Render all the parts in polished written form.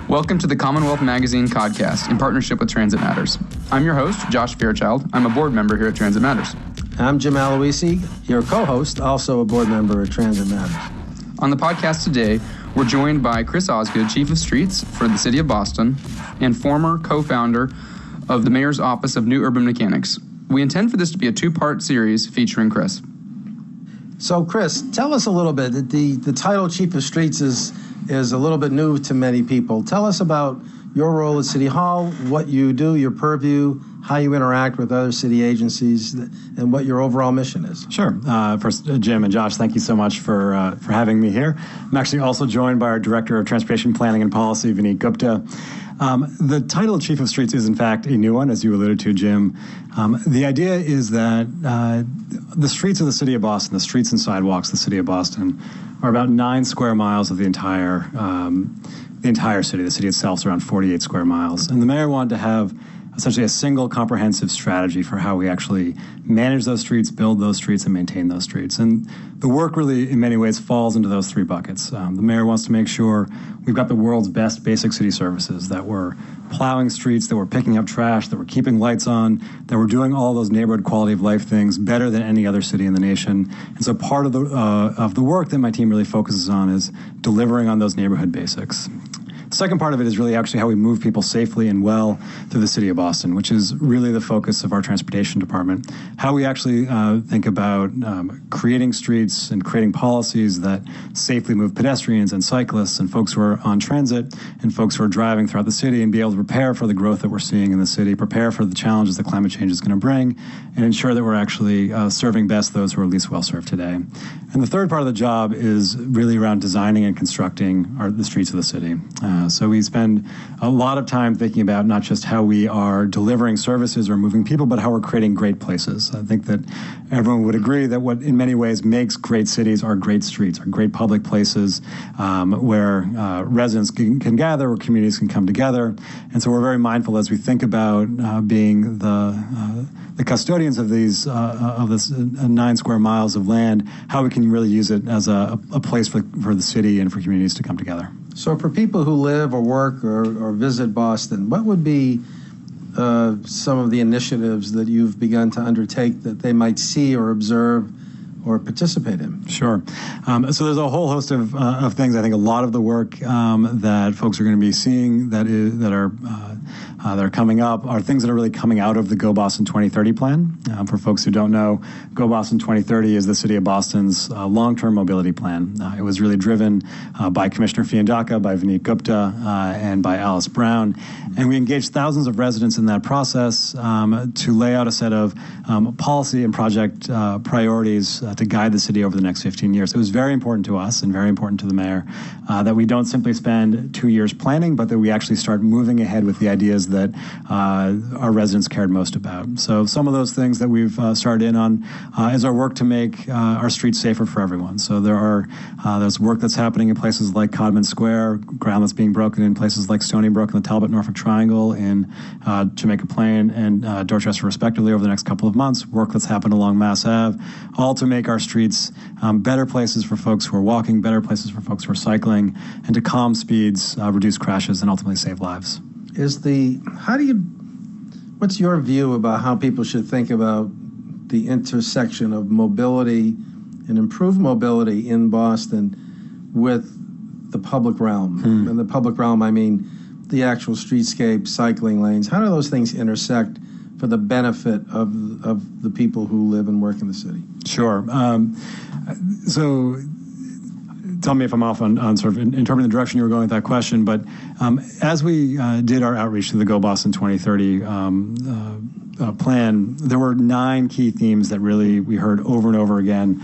Welcome to the Commonwealth Magazine Codcast in partnership with Transit Matters. I'm your host, Josh Fairchild. I'm a board member here at Transit Matters. I'm Jim Aloisi, your co-host, also a board member at Transit Matters. On the podcast today, we're joined by Chris Osgood, Chief of Streets for the City of Boston and former co-founder of the Mayor's Office of New Urban Mechanics. We intend for this to be a two-part series featuring Chris. So, Chris, tell us a little bit. The title Chief of Streets is a little bit new to many people. Tell us about your role at City Hall, what you do, your purview, how you interact with other city agencies, and what your overall mission is. Sure. First, Jim and Josh, thank you so much for having me here. I'm actually also joined by our Director of Transportation Planning and Policy, Vineet Gupta. The title of Chief of Streets is, in fact, a new one, as you alluded to, Jim. The idea is that the streets of the City of Boston, the streets and sidewalks of the City of Boston, are about 9 square miles of the entire city. The city itself is around 48 square miles. And the mayor wanted to have essentially a single comprehensive strategy for how we actually manage those streets, build those streets, and maintain those streets. And the work really, in many ways, falls into those 3 buckets. The mayor wants to make sure we've got the world's best basic city services, that we're plowing streets, that we're picking up trash, that we're keeping lights on, that we're doing all those neighborhood quality of life things better than any other city in the nation. And so part of the work that my team really focuses on is delivering on those neighborhood basics. The second part of it is really actually how we move people safely and well through the City of Boston, which is really the focus of our transportation department. How we actually think about creating streets and creating policies that safely move pedestrians and cyclists and folks who are on transit and folks who are driving throughout the city, and be able to prepare for the growth that we're seeing in the city, prepare for the challenges that climate change is going to bring, and ensure that we're actually serving best those who are least well served today. And the third part of the job is really around designing and constructing the streets of the city. So we spend a lot of time thinking about not just how we are delivering services or moving people, but how we're creating great places. I think that everyone would agree that what in many ways makes great cities are great streets, are great public places where residents can gather, where communities can come together. And so we're very mindful as we think about being the custodians of these of this 9 square miles of land, how we can really use it as a place for the city and for communities to come together. So for people who live or work or visit Boston, what would be some of the initiatives that you've begun to undertake that they might see or observe or participate in? Sure. So there's a whole host of things. I think a lot of the work that folks are going to be seeing that are coming up are things that are really coming out of the Go Boston 2030 plan. For folks who don't know, Go Boston 2030 is the City of Boston's long-term mobility plan. It was really driven by Commissioner Fiandaca, by Vineet Gupta, and by Alice Brown. And we engaged thousands of residents in that process to lay out a set of policy and project priorities to guide the city over the next 15 years. It was very important to us and very important to the mayor that we don't simply spend 2 years planning, but that we actually start moving ahead with the ideas that our residents cared most about. So some of those things that we've started in on is our work to make our streets safer for everyone. So there's work that's happening in places like Codman Square, ground that's being broken in places like Stony Brook and the Talbot-Norfolk Triangle, in Jamaica Plain and Dorchester respectively over the next couple of months, work that's happened along Mass Ave, all to make our streets better places for folks who are walking, better places for folks who are cycling, and to calm speeds, reduce crashes, and ultimately save lives. What's your view about how people should think about the intersection of mobility and improved mobility in Boston with the public realm? And the public realm, I mean the actual streetscape, cycling lanes. How do those things intersect for the benefit of the people who live and work in the city? Sure. So tell me if I'm off on sort of interpreting the direction you were going with that question, but as we did our outreach to the Go Boston 2030 plan, there were 9 key themes that really we heard over and over again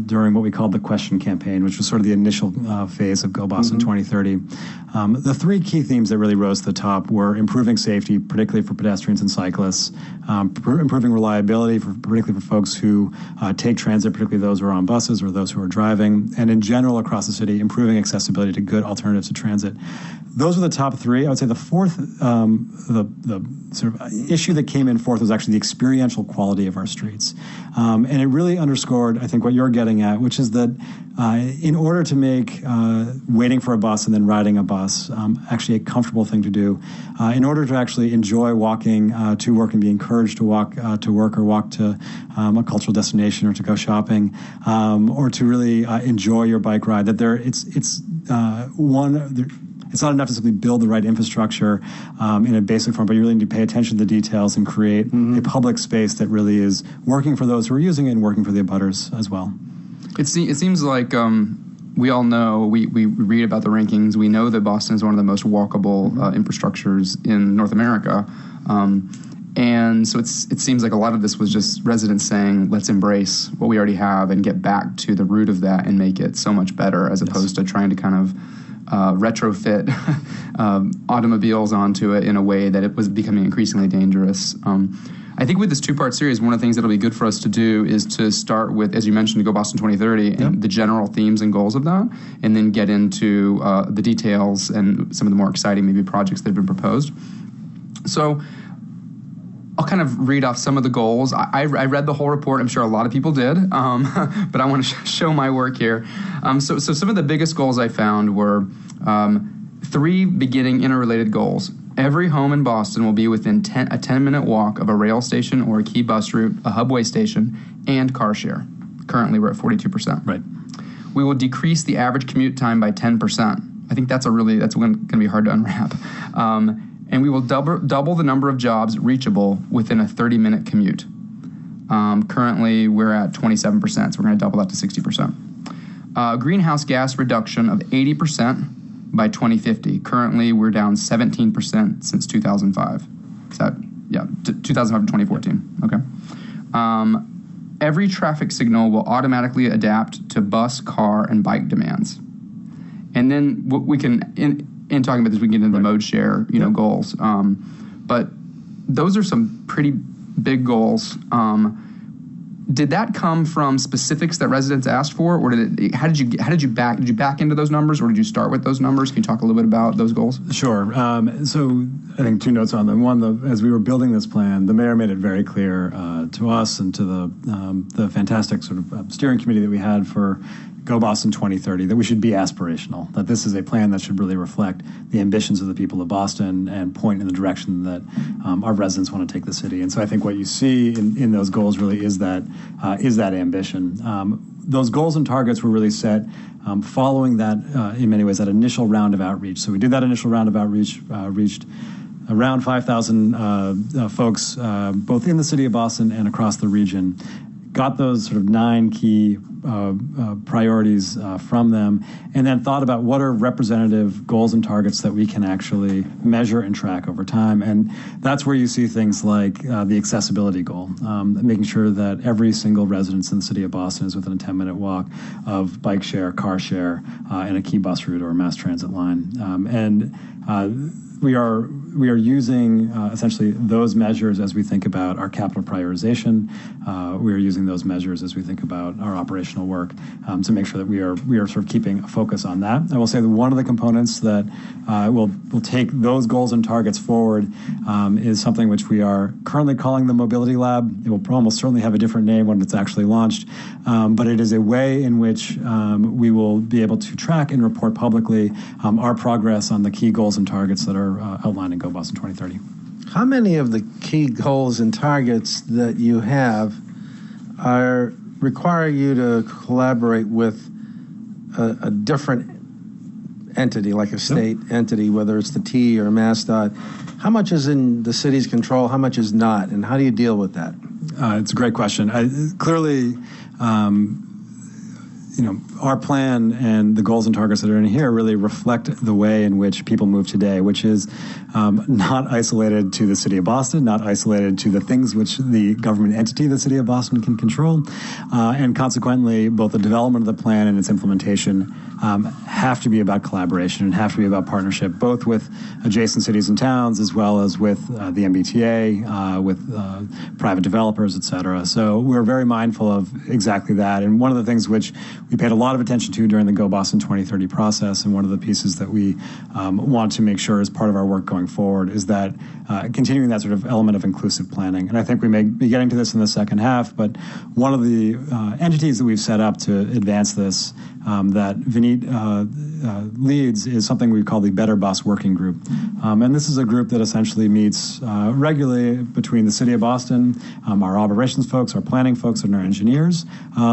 during what we called the question campaign, which was sort of the initial phase of Go Boston 2030. The 3 key themes that really rose to the top were improving safety, particularly for pedestrians and cyclists, improving reliability, particularly for folks who take transit, particularly those who are on buses or those who are driving, and in general across the city, improving accessibility to good alternatives to transit. Those are the top 3. I would say the fourth, the sort of issue that came in forth was actually the experiential quality of our streets. And it really underscored, I think, what you're getting at, which is that in order to make waiting for a bus and then riding a bus actually a comfortable thing to do, in order to actually enjoy walking to work and be encouraged to walk to work or walk to a cultural destination or to go shopping, or to really enjoy your bike ride, that it's not enough to simply build the right infrastructure in a basic form, but you really need to pay attention to the details and create a public space that really is working for those who are using it and working for the abutters as well. It seems like we all know, we read about the rankings, we know that Boston is one of the most walkable infrastructures in North America. And so it seems like a lot of this was just residents saying, let's embrace what we already have and get back to the root of that and make it so much better, as opposed to trying to kind of retrofit automobiles onto it in a way that it was becoming increasingly dangerous. I think with this two-part series, one of the things that'll be good for us to do is to start with, as you mentioned, to Go Boston 2030 and the general themes and goals of that, and then get into the details and some of the more exciting maybe projects that have been proposed. So I'll kind of read off some of the goals. I read the whole report. I'm sure a lot of people did, but I want to show my work here. So some of the biggest goals I found were 3 beginning interrelated goals. Every home in Boston will be within a 10-minute walk of a rail station or a key bus route, a hubway station, and car share. Currently, we're at 42%. Right. We will decrease the average commute time by 10%. I think that's going to be hard to unwrap. And we will double the number of jobs reachable within a 30-minute commute. Currently, we're at 27%, so we're going to double that to 60%. Greenhouse gas reduction of 80% by 2050. Currently, we're down 17% since 2005. 2005 to 2014. Okay. Every traffic signal will automatically adapt to bus, car, and bike demands. And then we can, in talking about this, we can get into the mode share, goals. But those are some pretty big goals. Did that come from specifics that residents asked for, or did you back into those numbers, or did you start with those numbers? Can you talk a little bit about those goals? Sure. So I think 2 notes on them. One, as we were building this plan, the mayor made it very clear to us and to the fantastic sort of steering committee that we had for Go Boston 2030, that we should be aspirational, that this is a plan that should really reflect the ambitions of the people of Boston and point in the direction that our residents want to take the city. And so I think what you see in those goals really is that ambition. Those goals and targets were really set following that, in many ways, that initial round of outreach. So we did that initial round of outreach, reached around 5,000 folks, both in the city of Boston and across the region, got those sort of 9 key priorities from them, and then thought about what are representative goals and targets that we can actually measure and track over time. And that's where you see things like the accessibility goal, making sure that every single resident in the city of Boston is within a 10-minute walk of bike share, car share, and a key bus route or a mass transit line. We are using essentially those measures as we think about our capital prioritization. We are using those measures as we think about our operational work to make sure that we are sort of keeping a focus on that. I will say that one of the components that will take those goals and targets forward is something which we are currently calling the Mobility Lab. It will almost certainly have a different name when it's actually launched, but it is a way in which we will be able to track and report publicly our progress on the key goals and targets that are outlined in Go Boston 2030. How many of the key goals and targets that you have require you to collaborate with a different entity, like a state entity, whether it's the T or MassDOT? How much is in the city's control? How much is not? And how do you deal with that? It's a great question. Clearly, our plan and the goals and targets that are in here really reflect the way in which people move today, which is not isolated to the city of Boston, not isolated to the things which the government entity, the city of Boston, can control. And consequently, both the development of the plan and its implementation have to be about collaboration and have to be about partnership, both with adjacent cities and towns as well as with the MBTA, with private developers, et cetera. So we're very mindful of exactly that. And one of the things which we paid a lot of attention to during the Go Boston 2030 process, and one of the pieces that we want to make sure is part of our work going forward, is that continuing that sort of element of inclusive planning. And I think we may be getting to this in the second half, but one of the entities that we've set up to advance this that Vineet leads is something we call the Better Bus Working Group. And this is a group that essentially meets regularly between the City of Boston, our operations folks, our planning folks, and our engineers,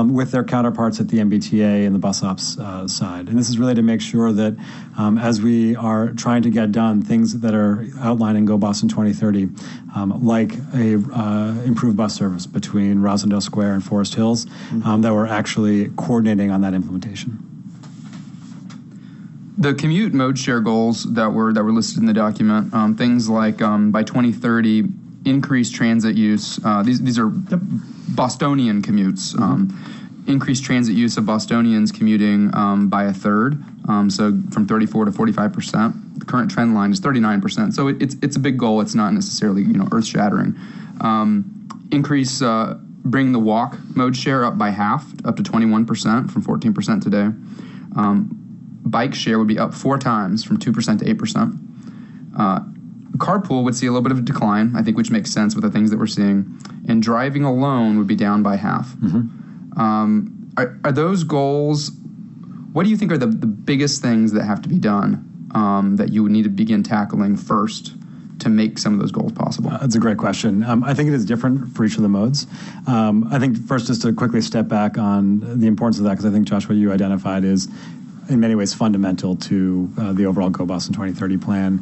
with their counterparts at the MBTA and the bus ops side. And this is really to make sure that as we are trying to get done things that are outlined in Go Boston 2030, like a improved bus service between Rosendale Square and Forest Hills, that we're actually coordinating on that implementation. The commute mode share goals that were listed in the document, things like by 2030, increased transit use. These are Bostonian commutes. Increased transit use of Bostonians commuting by a third, so from 34 to 45%. The current trend line is 39%. So it's a big goal. It's not necessarily earth shattering. Increase bring the walk mode share up by half, up to 21% from 14% today. Bike share would be up 4 times from 2% to 8%. Carpool would see a little bit of a decline, I think, which makes sense with the things that we're seeing. And driving alone would be down by half. Are those goals, what do you think are the biggest things that have to be done that you would need to begin tackling first to make some of those goals possible? That's a great question. I think it is different for each of the modes. I think first, just to quickly step back on the importance of that, because I think, Josh, what you identified is in many ways fundamental to the overall Go Boston 2030 plan.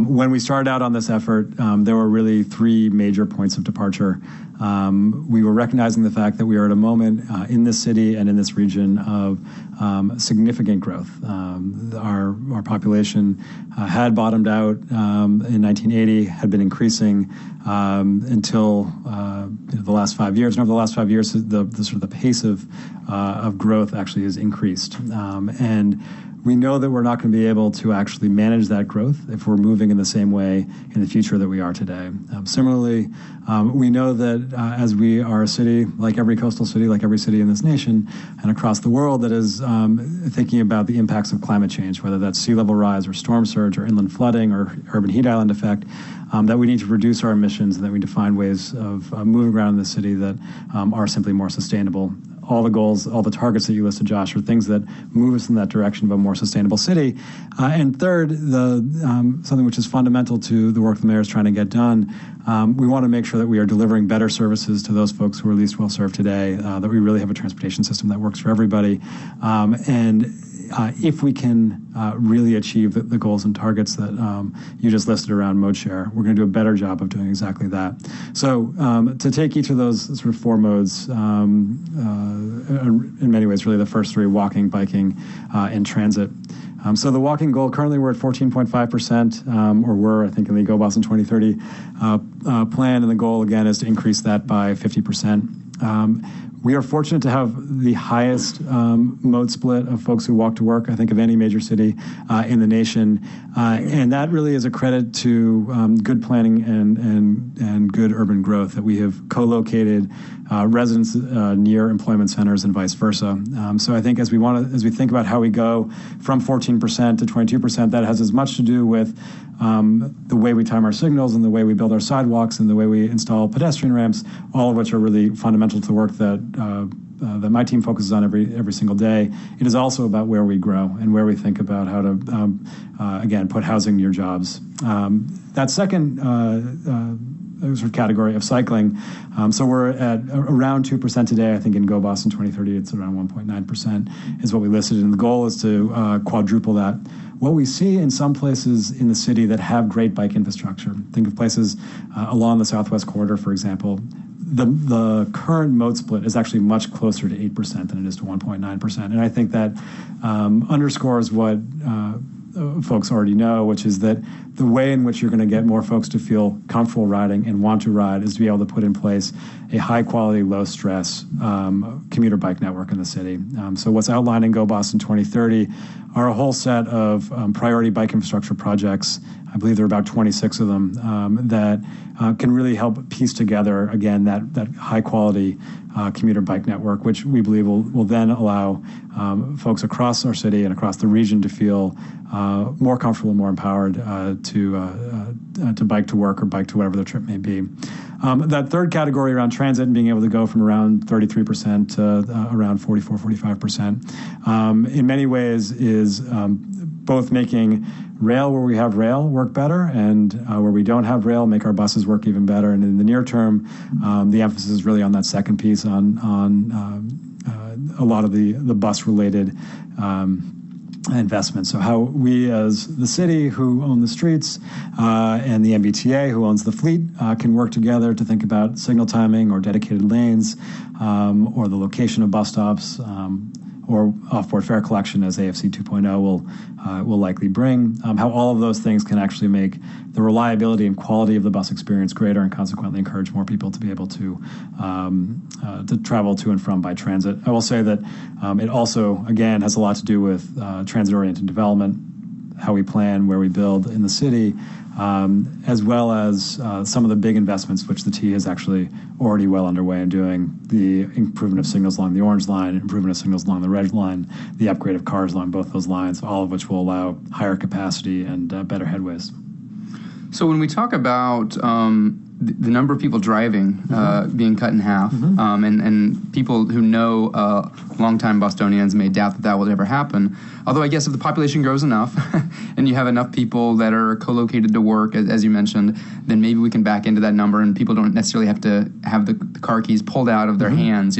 When we started out on this effort, there were really 3 major points of departure. We were recognizing the fact that we are at a moment in this city and in this region of significant growth. Our population had bottomed out in 1980, had been increasing until the last 5 years. And over the last 5 years, the sort of the pace of growth actually has increased. And we know that we're not going to be able to actually manage that growth if we're moving in the same way in the future that we are today. Similarly, we know that as we are a city, like every coastal city, like every city in this nation and across the world that is thinking about the impacts of climate change, whether that's sea level rise or storm surge or inland flooding or urban heat island effect, that we need to reduce our emissions and that we need to find ways of moving around in the city that are simply more sustainable. All the goals, all the targets that you listed, Josh, are things that move us in that direction of a more sustainable city. And third, something which is fundamental to the work the mayor is trying to get done, we want to make sure that we are delivering better services to those folks who are least well served today, that we really have a transportation system that works for everybody. If we can really achieve the goals and targets that you just listed around mode share, we're going to do a better job of doing exactly that. So to take each of those sort of 4 modes, in many ways, really the first 3, walking, biking, and transit. So the walking goal, currently we're at 14.5%, or were, I think, in the Go Boston 2030 plan, and the goal, again, is to increase that by 50%. We are fortunate to have the highest mode split of folks who walk to work, I think, of any major city in the nation. And that really is a credit to good planning and good urban growth, that we have co-located residents near employment centers and vice versa. So I think as we think about how we go from 14% to 22%, that has as much to do with the way we time our signals and the way we build our sidewalks and the way we install pedestrian ramps, all of which are really fundamental to the work that my team focuses on every single day. It is also about where we grow and where we think about how to, again, put housing near jobs. That second sort of category of cycling, so we're at around 2% today. I think in Go Boston 2030, it's around 1.9% is what we listed, and the goal is to quadruple that. What we see in some places in the city that have great bike infrastructure, think of places along the Southwest Corridor, for example, the current mode split is actually much closer to 8% than it is to 1.9%. And I think that underscores what folks already know, which is that the way in which you're going to get more folks to feel comfortable riding and want to ride is to be able to put in place a high-quality, low-stress commuter bike network in the city. So what's outlined in Go Boston 2030 are a whole set of priority bike infrastructure projects. I believe there are about 26 of them that can really help piece together, again, that high-quality commuter bike network, which we believe will then allow folks across our city and across the region to feel more comfortable, more empowered to bike to work or bike to whatever their trip may be. That third category around transit and being able to go from around 33% to around 44, 45%, in many ways is both making rail where we have rail work better, and where we don't have rail, make our buses work even better. And in the near term, the emphasis is really on that second piece, on a lot of the bus-related investments. So how we as the city who own the streets and the MBTA who owns the fleet can work together to think about signal timing or dedicated lanes or the location of bus stops or off-board fare collection, as AFC 2.0 will likely bring, how all of those things can actually make the reliability and quality of the bus experience greater and consequently encourage more people to be able to travel to and from by transit. I will say that it also, again, has a lot to do with transit-oriented development, how we plan, where we build in the city, as well as some of the big investments which the T is actually already well underway in doing, the improvement of signals along the Orange Line, improvement of signals along the Red Line, the upgrade of cars along both those lines, all of which will allow higher capacity and better headways. So when we talk about the number of people driving being cut in half, and people who know longtime Bostonians may doubt that will ever happen, although I guess if the population grows enough and you have enough people that are co-located to work, as you mentioned, then maybe we can back into that number and people don't necessarily have to have the car keys pulled out of their hands,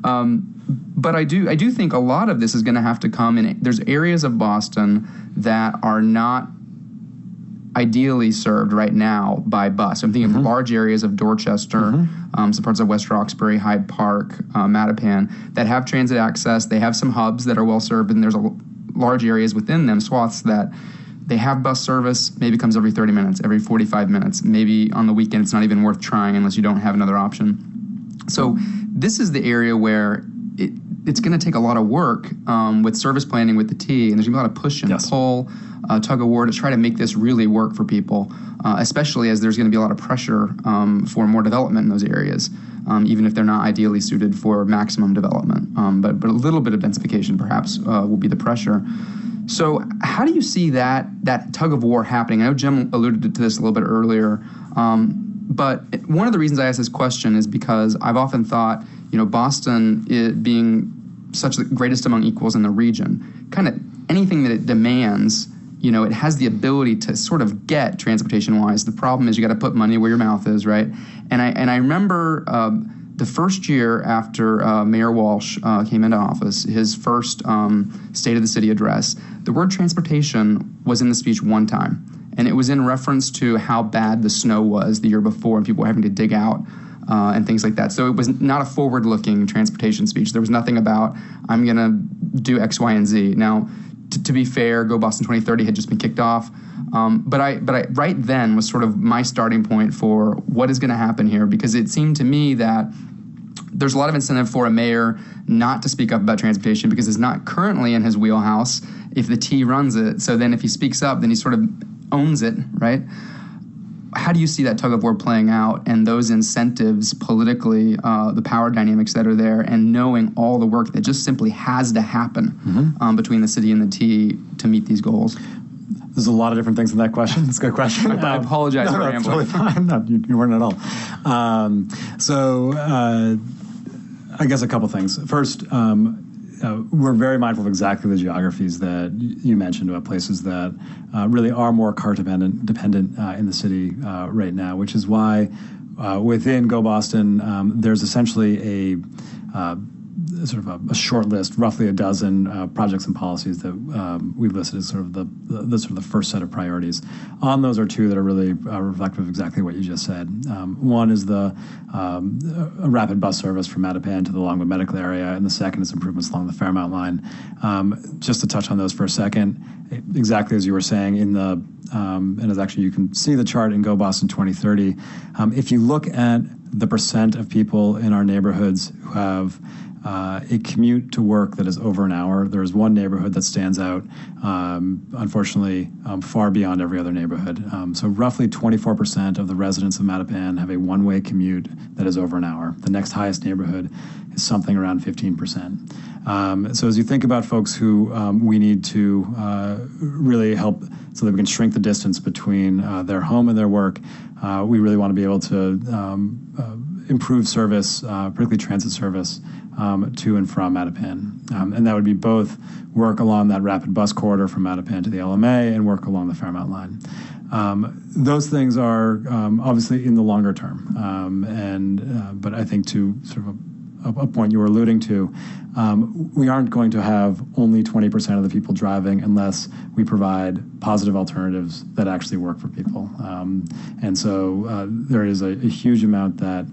But I do think a lot of this is going to have to come in. There's areas of Boston that are not ideally served right now by bus. I'm thinking of large areas of Dorchester, some parts of West Roxbury, Hyde Park, Mattapan, that have transit access. They have some hubs that are well served, and there's large areas within them, swaths that they have bus service, maybe comes every 30 minutes, every 45 minutes. Maybe on the weekend it's not even worth trying unless you don't have another option. So this is the area where it's going to take a lot of work with service planning with the T, and there's going to be a lot of push and pull, tug of war to try to make this really work for people, especially as there's going to be a lot of pressure for more development in those areas, even if they're not ideally suited for maximum development. But a little bit of densification perhaps will be the pressure. So how do you see that tug of war happening? I know Jim alluded to this a little bit earlier, but one of the reasons I ask this question is because I've often thought, Boston being such the greatest among equals in the region, kind of anything that it demands, it has the ability to sort of get transportation-wise. The problem is you got to put money where your mouth is, right? And I remember the first year after Mayor Walsh came into office, his first State of the City address, the word transportation was in the speech one time. And it was in reference to how bad the snow was the year before and people were having to dig out and things like that. So it was not a forward-looking transportation speech. There was nothing about, I'm going to do X, Y, and Z. Now, to be fair, Go Boston 2030 had just been kicked off. But I right then was sort of my starting point for what is going to happen here, because it seemed to me that there's a lot of incentive for a mayor not to speak up about transportation because it's not currently in his wheelhouse if the T runs it. So then if he speaks up, then he sort of owns it, right? How do you see that tug of war playing out and those incentives politically, the power dynamics that are there, and knowing all the work that just simply has to happen between the city and the T to meet these goals? There's a lot of different things in that question. It's a good question. I apologize for rambling. It's totally fine. No, you weren't at all. I guess a couple things. First, we're very mindful of exactly the geographies that you mentioned about places that really are more car dependent in the city right now, which is why within Go Boston, there's essentially a short list, roughly a dozen projects and policies that we've listed as sort of the first set of priorities. On those are two that are really reflective of exactly what you just said. One is a rapid bus service from Mattapan to the Longwood Medical Area, and the second is improvements along the Fairmount Line. Just to touch on those for a second, exactly as you were saying, and as actually you can see the chart in Go Boston 2030, if you look at the percent of people in our neighborhoods who have a commute to work that is over an hour. There is one neighborhood that stands out, unfortunately, far beyond every other neighborhood. So roughly 24% of the residents of Mattapan have a one-way commute that is over an hour. The next highest neighborhood is something around 15%. So as you think about folks who we need to really help so that we can shrink the distance between their home and their work, we really want to be able to improve service, particularly transit service, to and from Mattapan. And that would be both work along that rapid bus corridor from Mattapan to the LMA and work along the Fairmount line. Those things are obviously in the longer term. But I think to sort of a point you were alluding to, we aren't going to have only 20% of the people driving unless we provide positive alternatives that actually work for people. And so there is a huge amount that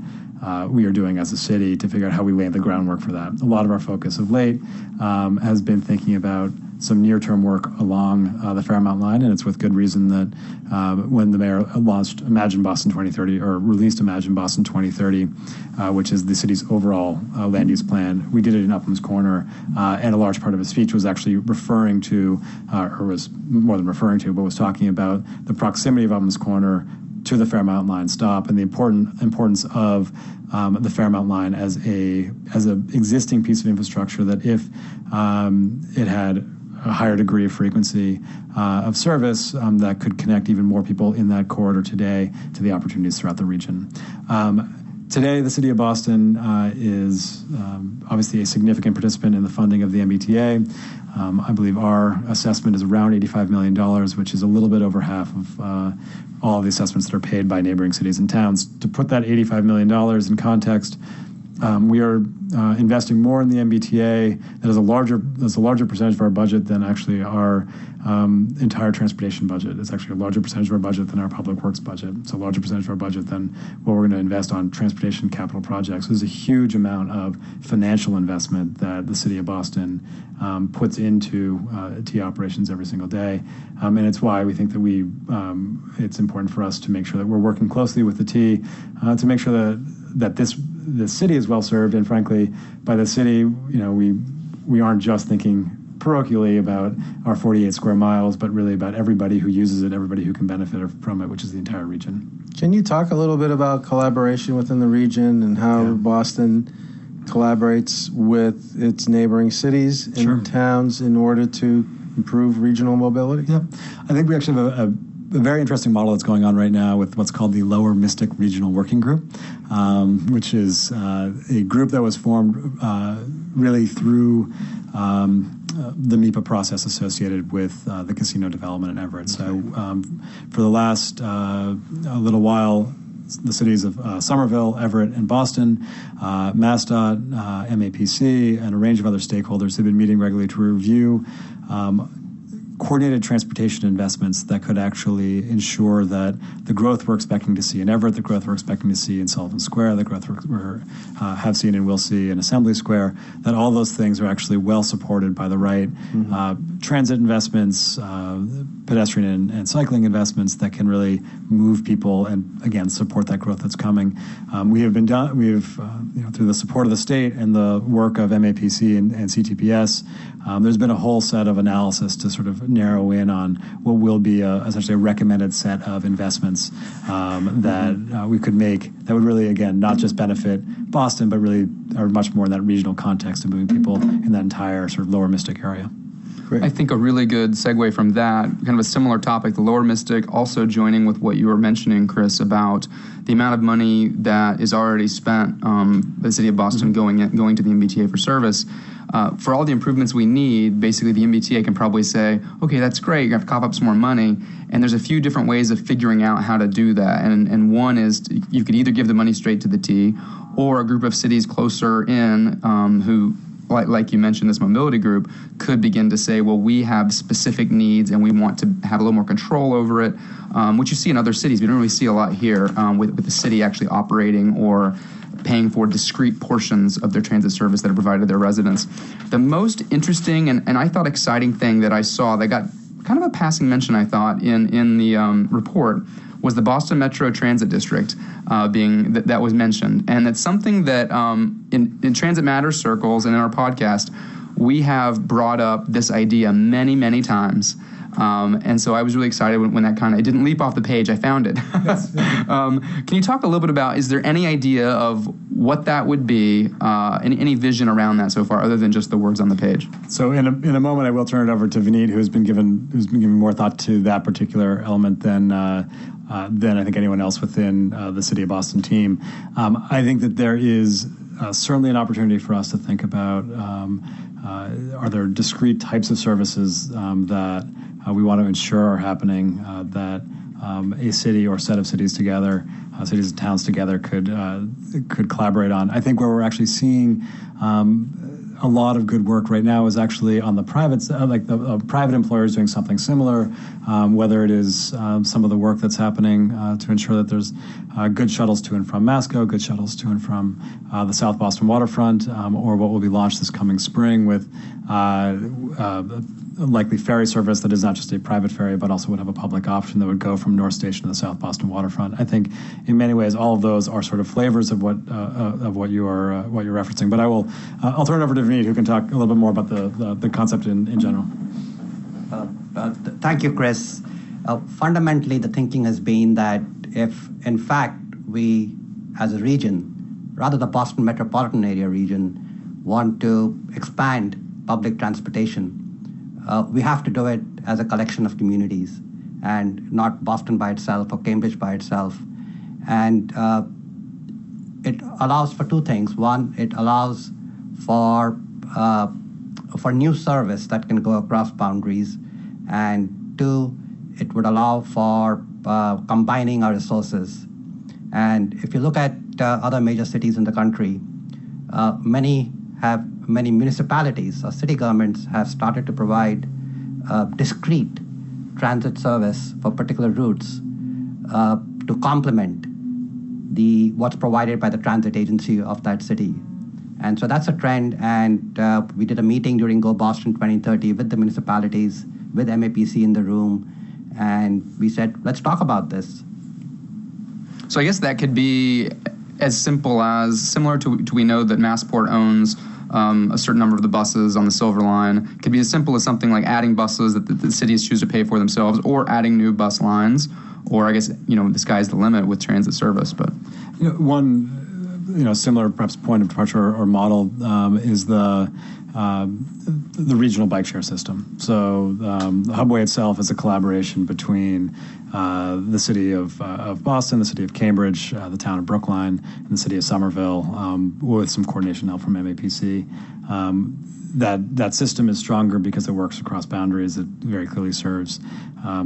we are doing as a city to figure out how we lay the groundwork for that. A lot of our focus of late has been thinking about some near-term work along the Fairmount line, and it's with good reason that when the mayor launched Imagine Boston 2030, or released Imagine Boston 2030, which is the city's overall land use plan, we did it in Upham's Corner, and a large part of his speech was actually referring to, or was more than referring to, but was talking about the proximity of Upham's Corner to the Fairmount line stop and the importance of the Fairmount line as a existing piece of infrastructure that if it had a higher degree of frequency of service that could connect even more people in that corridor today to the opportunities throughout the region. Today, the City of Boston is obviously a significant participant in the funding of the MBTA. I believe our assessment is around $85 million, which is a little bit over half of all of the assessments that are paid by neighboring cities and towns. To put that $85 million in context, we are investing more in the MBTA. That's a larger percentage of our budget than actually our entire transportation budget. It's actually a larger percentage of our budget than our public works budget. It's a larger percentage of our budget than what we're going to invest on transportation capital projects. So there's a huge amount of financial investment that the City of Boston puts into T operations every single day. And it's why we think that it's important for us to make sure that we're working closely with the T to make sure that the city is well served, and frankly, by the city, we aren't just thinking parochially about our 48 square miles, but really about everybody who uses it, everybody who can benefit from it, which is the entire region. Can you talk a little bit about collaboration within the region and how Boston collaborates with its neighboring cities and towns in order to improve regional mobility? Yeah, I think we actually have a very interesting model that's going on right now with what's called the Lower Mystic Regional Working Group, which is a group that was formed really through the MIPA process associated with the casino development in Everett. So for the last a little while, the cities of Somerville, Everett, and Boston, MassDOT, MAPC, and a range of other stakeholders have been meeting regularly to review coordinated transportation investments that could actually ensure that the growth we're expecting to see in Everett, the growth we're expecting to see in Sullivan Square, the growth we have seen and will see in Assembly Square, that all those things are actually well supported by the right transit investments, pedestrian and cycling investments that can really move people and, again, support that growth that's coming. We have through the support of the state and the work of MAPC and CTPS, there's been a whole set of analysis to sort of narrow in on what will be essentially a recommended set of investments that we could make that would really, again, not just benefit Boston, but really are much more in that regional context of moving people in that entire sort of Lower Mystic area. Great. I think a really good segue from that, kind of a similar topic, the Lower Mystic, also joining with what you were mentioning, Chris, about the amount of money that is already spent by the City of Boston going to the MBTA for service. For all the improvements we need, basically the MBTA can probably say, okay, that's great, you have to cough up some more money. And there's a few different ways of figuring out how to do that. And one is you could either give the money straight to the T, or a group of cities closer in who, like you mentioned, this mobility group, could begin to say, well, we have specific needs and we want to have a little more control over it, which you see in other cities. We don't really see a lot here with the city actually operating or paying for discrete portions of their transit service that are provided to their residents. The most interesting and I thought exciting thing that I saw that got kind of a passing mention, I thought, in the report was the Boston Metro Transit District that was mentioned. And it's something that in Transit Matters circles and in our podcast, we have brought up this idea many, many times. And so I was really excited when that it didn't leap off the page. I found it. Can you talk a little bit about, is there any idea of what that would be, any vision around that so far, other than just the words on the page? So in a moment, I will turn it over to Vineet, who's been giving more thought to that particular element than I think anyone else within the City of Boston team. I think that there is certainly an opportunity for us to think about, are there discrete types of services that we want to ensure are happening, that a city or set of cities together, cities and towns together could collaborate on. I think where we're actually seeing a lot of good work right now is actually on the private side, like the private employers doing something similar, whether it is some of the work that's happening to ensure that there's good shuttles to and from Masco, good shuttles to and from the South Boston waterfront, or what will be launched this coming spring with likely ferry service that is not just a private ferry, but also would have a public option that would go from North Station to the South Boston waterfront. I think, in many ways, all of those are sort of flavors of what you're referencing. But I'll turn it over to Vineet, who can talk a little bit more about the concept in general. Thank you, Chris. Fundamentally, the thinking has been that if, in fact, we, as a region, rather the Boston metropolitan area region, want to expand public transportation, we have to do it as a collection of communities and not Boston by itself or Cambridge by itself. And it allows for two things. One, it allows for new service that can go across boundaries. And two, it would allow for combining our resources. And if you look at other major cities in the country, many municipalities or city governments have started to provide discrete transit service for particular routes to complement what's provided by the transit agency of that city. And so that's a trend, and we did a meeting during Go Boston 2030 with the municipalities, with MAPC in the room, and we said, let's talk about this. So I guess that could be as simple as, similar to we know that Massport owns a certain number of the buses on the Silver Line. It could be as simple as something like adding buses that the cities choose to pay for themselves, or adding new bus lines, or I guess, the sky's the limit with transit service. But one similar perhaps point of departure or model is the regional bike share system. So the Hubway itself is a collaboration between the city of Boston, the city of Cambridge, the town of Brookline, and the city of Somerville, with some coordination help from MAPC. That system is stronger because it works across boundaries. It very clearly serves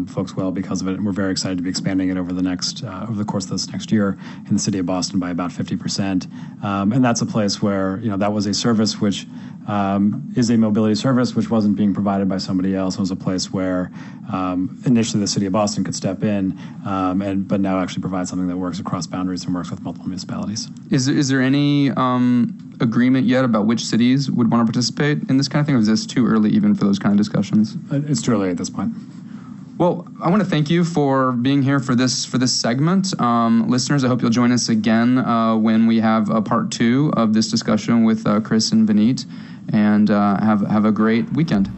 folks well because of it, and we're very excited to be expanding it over the course of this next year in the city of Boston by about 50%. And that's a place where that was a service which is a mobility service which wasn't being provided by somebody else. It was a place where initially the city of Boston could step in, but now actually provide something that works across boundaries and works with multiple municipalities. Is there any agreement yet about which cities would want to participate in this kind of thing, or is this too early even for those kind of discussions? It's too early at this point. Well, I want to thank you for being here for this segment. Listeners, I hope you'll join us again when we have part 2 of this discussion with Chris and Vineet, and have a great weekend.